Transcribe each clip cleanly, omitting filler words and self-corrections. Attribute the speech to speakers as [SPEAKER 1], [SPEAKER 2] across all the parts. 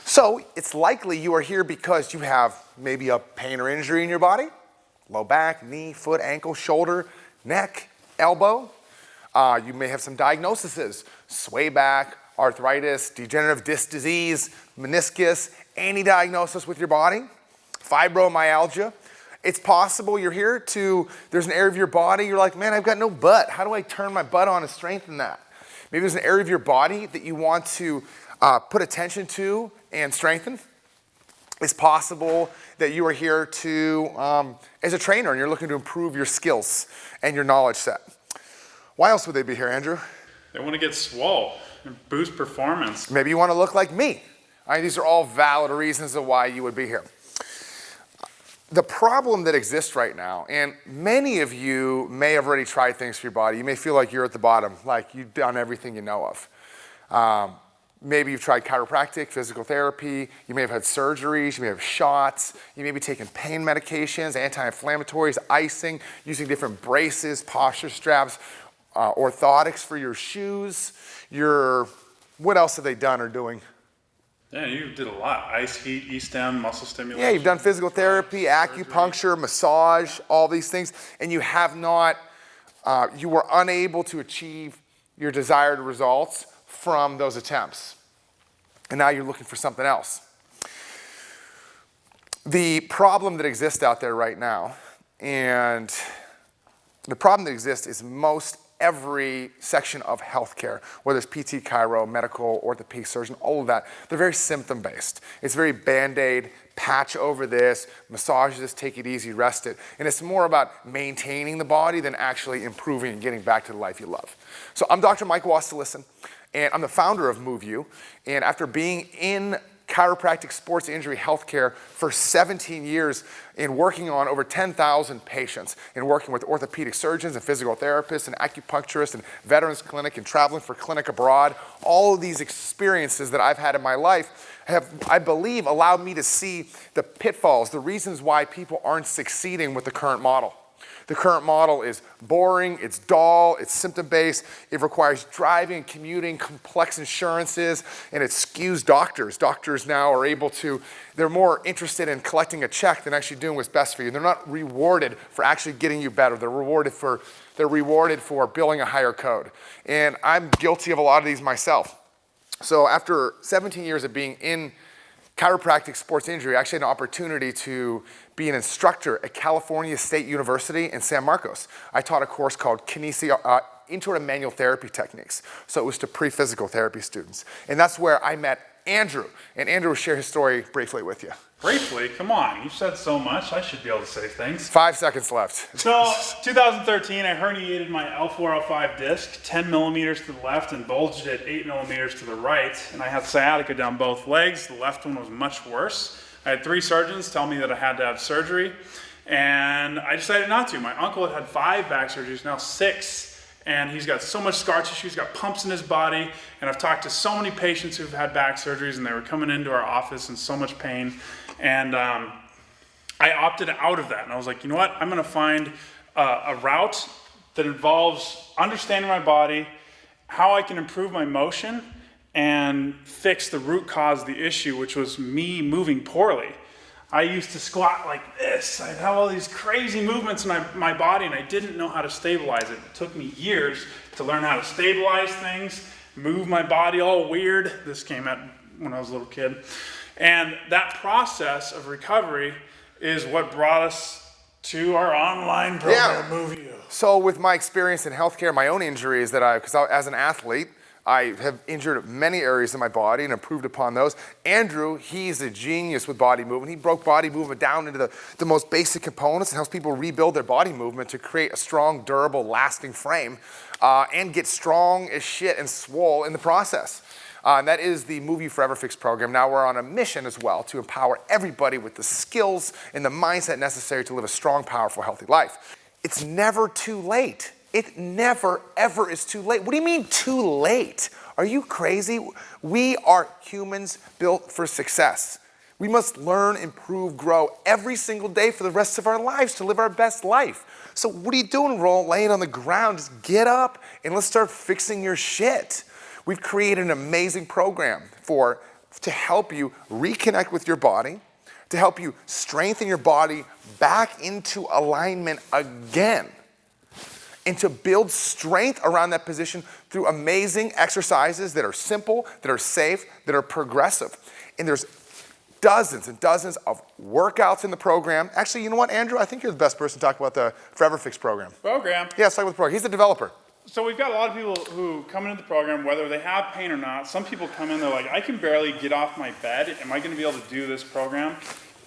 [SPEAKER 1] So it's likely you are here because you have maybe a pain or injury in your body, low back, knee, foot, ankle, shoulder, neck, elbow. You may have some diagnoses, sway back, arthritis, degenerative disc disease, meniscus, any diagnosis with your body, fibromyalgia. It's possible you're here there's an area of your body, you're like, man, I've got no butt. How do I turn my butt on and strengthen that? Maybe there's an area of your body that you want to put attention to and strengthen. It's possible that you are here as a trainer and you're looking to improve your skills and your knowledge set. Why else would they be here, Andrew?
[SPEAKER 2] They want to get swole and boost performance.
[SPEAKER 1] Maybe you want to look like me. These are all valid reasons of why you would be here. The problem that exists right now, and many of you may have already tried things for your body. You may feel like you're at the bottom, like you've done everything you know of. Maybe you've tried chiropractic, physical therapy. You may have had surgeries. You may have shots. You may be taking pain medications, anti-inflammatories, icing, using different braces, posture straps, orthotics for your shoes. What else have they done or doing?
[SPEAKER 2] Yeah, you did a lot. Ice, heat, E-stem, muscle stimulation.
[SPEAKER 1] Yeah, you've done physical therapy, acupuncture, massage, all these things, and you have not, you were unable to achieve your desired results from those attempts. And now you're looking for something else. The problem that exists out there right now, and the problem that exists is every section of healthcare, whether it's PT, chiro, medical, orthopedic surgeon, all of that, they're very symptom-based. It's very Band-Aid, patch over this, massage this, take it easy, rest it. And it's more about maintaining the body than actually improving and getting back to the life you love. So I'm Dr. Mike Wassilison, and I'm the founder of MoveU. And after being in chiropractic sports injury healthcare for 17 years in working on over 10,000 patients, in working with orthopedic surgeons and physical therapists and acupuncturists and veterans clinic and traveling for clinic abroad. All of these experiences that I've had in my life have, I believe, allowed me to see the pitfalls, the reasons why people aren't succeeding with the current model. The current model is boring, it's dull, it's symptom-based, it requires driving, commuting, complex insurances, and it skews doctors. Doctors now are they're more interested in collecting a check than actually doing what's best for you. They're not rewarded for actually getting you better. They're rewarded for billing a higher code. And I'm guilty of a lot of these myself. So after 17 years of being in chiropractic sports injury, I actually had an opportunity to be an instructor at California State University in San Marcos. I taught a course called Intro to Manual Therapy Techniques. So it was to pre-physical therapy students. And that's where I met Andrew. And Andrew will share his story briefly with you.
[SPEAKER 2] Briefly? Come on, you've said so much. I should be able to say things.
[SPEAKER 1] 5 seconds left.
[SPEAKER 2] So, 2013, I herniated my L4, L5 disc, 10 millimeters to the left and bulged it 8 millimeters to the right. And I had sciatica down both legs. The left one was much worse. I had 3 surgeons tell me that I had to have surgery. And I decided not to. My uncle had 5 back surgeries, now 6. And he's got so much scar tissue, he's got pumps in his body. And I've talked to so many patients who've had back surgeries and they were coming into our office in so much pain. And I opted out of that. And I was like, you know what? I'm gonna find a route that involves understanding my body, how I can improve my motion, and fix the root cause of the issue, which was me moving poorly. I used to squat like this. I'd have all these crazy movements in my body and I didn't know how to stabilize it. It took me years to learn how to stabilize things, move my body all weird. This came out when I was a little kid. And that process of recovery is what brought us to our online program, MoveU.
[SPEAKER 1] So with my experience in healthcare, my own injuries because as an athlete, I have injured many areas of my body and improved upon those. Andrew, he's a genius with body movement. He broke body movement down into the most basic components and helps people rebuild their body movement to create a strong, durable, lasting frame and get strong as shit and swole in the process. And that is the MoveU Forever Fix program. Now we're on a mission as well to empower everybody with the skills and the mindset necessary to live a strong, powerful, healthy life. It's never too late. It never, ever is too late. What do you mean too late? Are you crazy? We are humans built for success. We must learn, improve, grow every single day for the rest of our lives to live our best life. So what are you doing, laying on the ground? Just get up and let's start fixing your shit. We've created an amazing program for to help you reconnect with your body, to help you strengthen your body back into alignment again, and to build strength around that position through amazing exercises that are simple, that are safe, that are progressive. And there's dozens and dozens of workouts in the program. Actually, you know what, Andrew? I think you're the best person to talk about the Forever Fix program.
[SPEAKER 2] Program.
[SPEAKER 1] Yeah, let's talk about the program. He's the developer.
[SPEAKER 2] So we've got a lot of people who come into the program, whether they have pain or not. Some people come in, they're like, I can barely get off my bed. Am I going to be able to do this program?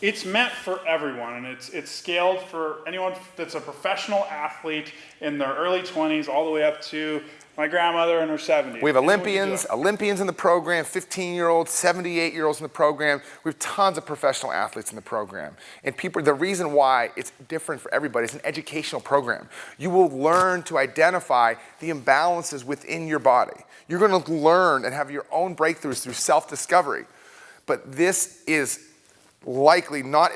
[SPEAKER 2] It's meant for everyone, and it's scaled for anyone that's a professional athlete in their early 20s all the way up to my grandmother in her 70s.
[SPEAKER 1] We have Olympians in the program, 15-year-olds, 78-year-olds in the program. We have tons of professional athletes in the program. And the reason why it's different for everybody, it's an educational program. You will learn to identify the imbalances within your body. You're going to learn and have your own breakthroughs through self-discovery. But this is likely not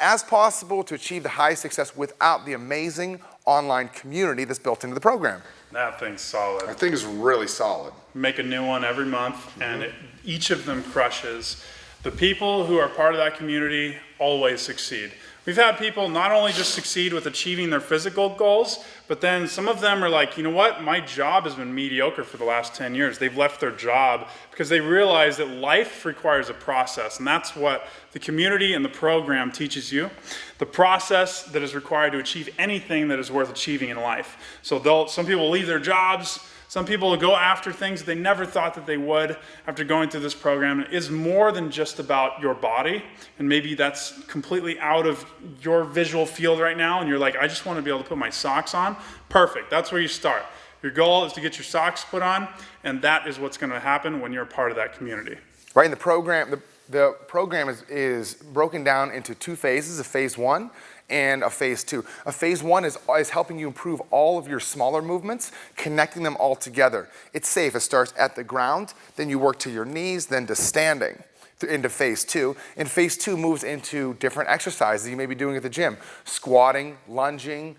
[SPEAKER 1] as possible to achieve the highest success without the amazing online community that's built into the program.
[SPEAKER 2] That thing's solid.
[SPEAKER 1] I think it's really solid.
[SPEAKER 2] Make a new one every month, and each of them crushes. The people who are part of that community always succeed. We've had people not only just succeed with achieving their physical goals, but then some of them are like, you know what, my job has been mediocre for the last 10 years. They've left their job because they realize that life requires a process, and that's what the community and the program teaches you. The process that is required to achieve anything that is worth achieving in life. So some people leave their jobs. Some people will go after things that they never thought that they would after going through this program. It is more than just about your body, and maybe that's completely out of your visual field right now, and you're like, I just want to be able to put my socks on. Perfect, that's where you start. Your goal is to get your socks put on, and that is what's going to happen when you're a part of that community.
[SPEAKER 1] Right, and the program is broken down into two phases, a phase 1 and a phase 2. A phase 1 is helping you improve all of your smaller movements, connecting them all together. It's safe. It starts at the ground, then you work to your knees, then to standing into phase 2. And phase 2 moves into different exercises you may be doing at the gym: squatting, lunging,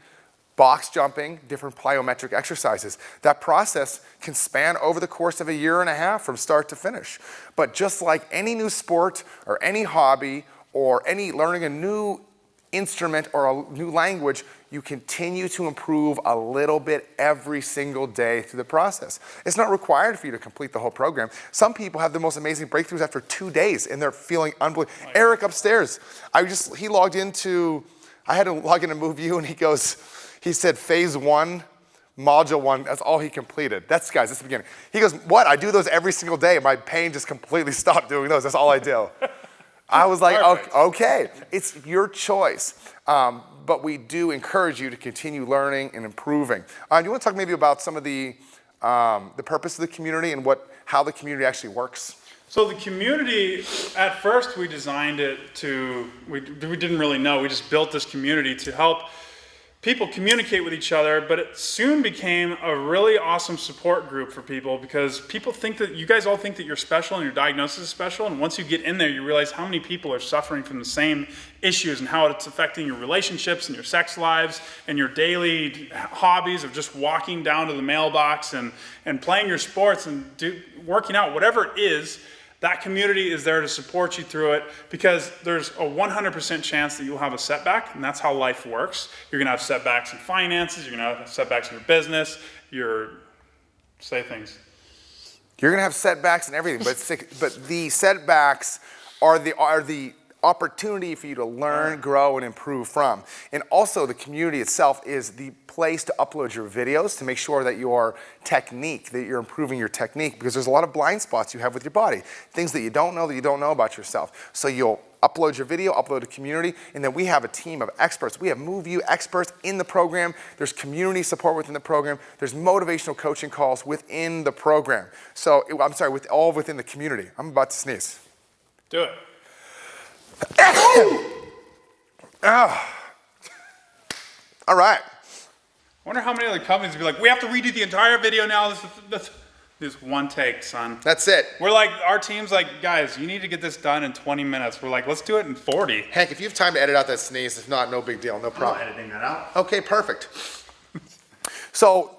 [SPEAKER 1] box jumping, different plyometric exercises. That process can span over the course of a year and a half from start to finish. But just like any new sport or any hobby or any learning a new instrument or a new language, you continue to improve a little bit every single day through the process. It's not required for you to complete the whole program. Some people have the most amazing breakthroughs after 2 days and they're feeling unbelievable. Eric upstairs, he logged into, I had to log in and move you, and he said phase 1, module 1, that's all he completed. That's the beginning. He goes, what? I do those every single day. My pain just completely stopped doing those. That's all I do. I was like, okay, it's your choice. But we do encourage you to continue learning and improving. Do you want to talk maybe about some of the purpose of the community and how the community actually works?
[SPEAKER 2] So the community, at first we designed it we didn't really know. We just built this community to help people communicate with each other, but it soon became a really awesome support group for people, because people think that, you guys all think that you're special and your diagnosis is special, and once you get in there, you realize how many people are suffering from the same issues and how it's affecting your relationships and your sex lives and your daily hobbies of just walking down to the mailbox and playing your sports and working out, whatever it is. That community is there to support you through it, because there's a 100% chance that you'll have a setback, and that's how life works. You're going to have setbacks in finances, you're going to have setbacks in your business, say things.
[SPEAKER 1] You're going to have setbacks and everything, but the setbacks are the opportunity for you to learn, grow, and improve from. And also the community itself is the place to upload your videos to make sure that that you're improving your technique, because there's a lot of blind spots you have with your body, things that you don't know about yourself. So you'll upload your video, upload to community, and then we have a team of experts. We have MoveU experts in the program. There's community support within the program. There's motivational coaching calls within the program. All within the community. I'm about to sneeze.
[SPEAKER 2] Do it.
[SPEAKER 1] All right.
[SPEAKER 2] I wonder how many other companies would be like, we have to redo the entire video now. This one take, son.
[SPEAKER 1] That's it.
[SPEAKER 2] We're like, our team's like, guys, you need to get this done in 20 minutes. We're like, let's do it in 40.
[SPEAKER 1] Hank, if you have time to edit out that sneeze, if not, no big deal, no problem.
[SPEAKER 3] I'm editing that out.
[SPEAKER 1] Okay, perfect. So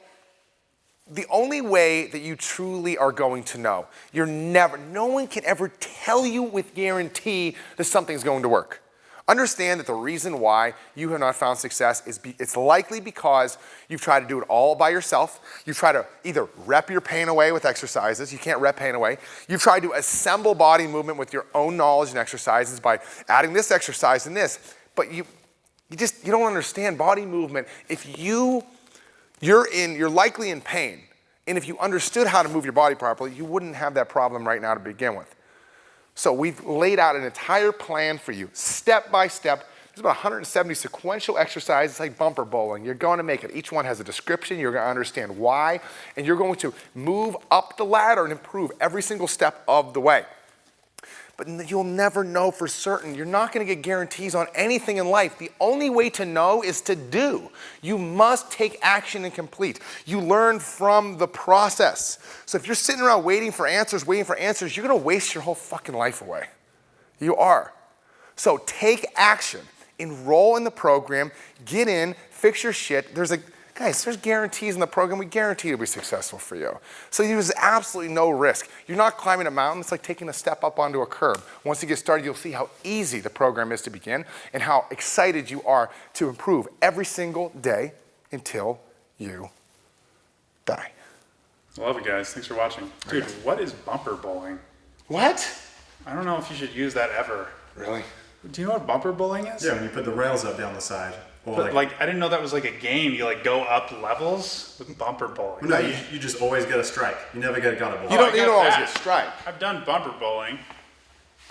[SPEAKER 1] the only way that you truly are going to know, no one can ever tell you with guarantee that something's going to work. Understand that the reason why you have not found success is it's likely because you've tried to do it all by yourself. You've tried to either rep your pain away with exercises. You can't rep pain away. You've tried to assemble body movement with your own knowledge and exercises by adding this exercise and this. But you don't understand body movement. If you're likely in pain, and if you understood how to move your body properly, you wouldn't have that problem right now to begin with. So we've laid out an entire plan for you, step by step. There's about 170 sequential exercises. It's like bumper bowling. You're going to make it. Each one has a description. You're going to understand why, and you're going to move up the ladder and improve every single step of the way. But you'll never know for certain. You're not going to get guarantees on anything in life. The only way to know is to do. You must take action and complete. You learn from the process. So if you're sitting around waiting for answers, you're going to waste your whole fucking life away. You are. So take action. Enroll in the program. Get in. Fix your shit. Guys, there's guarantees in the program. We guarantee it'll be successful for you. So there's absolutely no risk. You're not climbing a mountain. It's like taking a step up onto a curb. Once you get started, you'll see how easy the program is to begin and how excited you are to improve every single day until you die.
[SPEAKER 2] Love it, guys. Thanks for watching. Dude, what is bumper bowling?
[SPEAKER 1] What?
[SPEAKER 2] I don't know if you should use that ever.
[SPEAKER 1] Really?
[SPEAKER 2] Do you know what bumper bowling is?
[SPEAKER 3] Yeah, when you put the rails up down the side. Or
[SPEAKER 2] But I didn't know that was like a game. You like go up levels with bumper bowling.
[SPEAKER 3] no, you just always get a strike. You never get a gut ball.
[SPEAKER 1] You don't always
[SPEAKER 2] that.
[SPEAKER 1] get strike.
[SPEAKER 2] I've done bumper bowling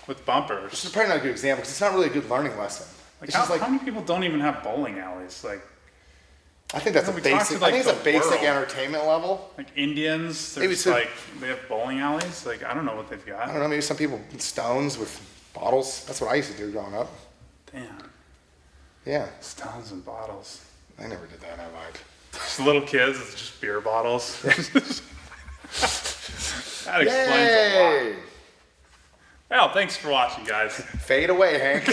[SPEAKER 2] with bumpers.
[SPEAKER 1] This is probably not a good example because it's not really a good learning lesson. It's just
[SPEAKER 2] How many people don't even have bowling alleys? Like
[SPEAKER 1] I think that's
[SPEAKER 2] No,
[SPEAKER 1] a
[SPEAKER 2] we talked
[SPEAKER 1] basic.
[SPEAKER 2] to,
[SPEAKER 1] I think
[SPEAKER 2] like,
[SPEAKER 1] it's a
[SPEAKER 2] the
[SPEAKER 1] basic
[SPEAKER 2] world.
[SPEAKER 1] entertainment level.
[SPEAKER 2] Indians,
[SPEAKER 1] Maybe
[SPEAKER 2] there's
[SPEAKER 1] it's
[SPEAKER 2] they have bowling alleys. Like I don't know what they've got.
[SPEAKER 1] I don't know. Maybe some people stones with bottles. That's what I used to do growing up.
[SPEAKER 2] Damn,
[SPEAKER 1] Yeah,
[SPEAKER 2] stones and bottles.
[SPEAKER 1] I never did that. I lied.
[SPEAKER 2] Just little kids, it's just beer bottles. That explains a lot.
[SPEAKER 1] Yay!
[SPEAKER 2] Well, thanks for watching, guys.
[SPEAKER 1] Fade away, Hank.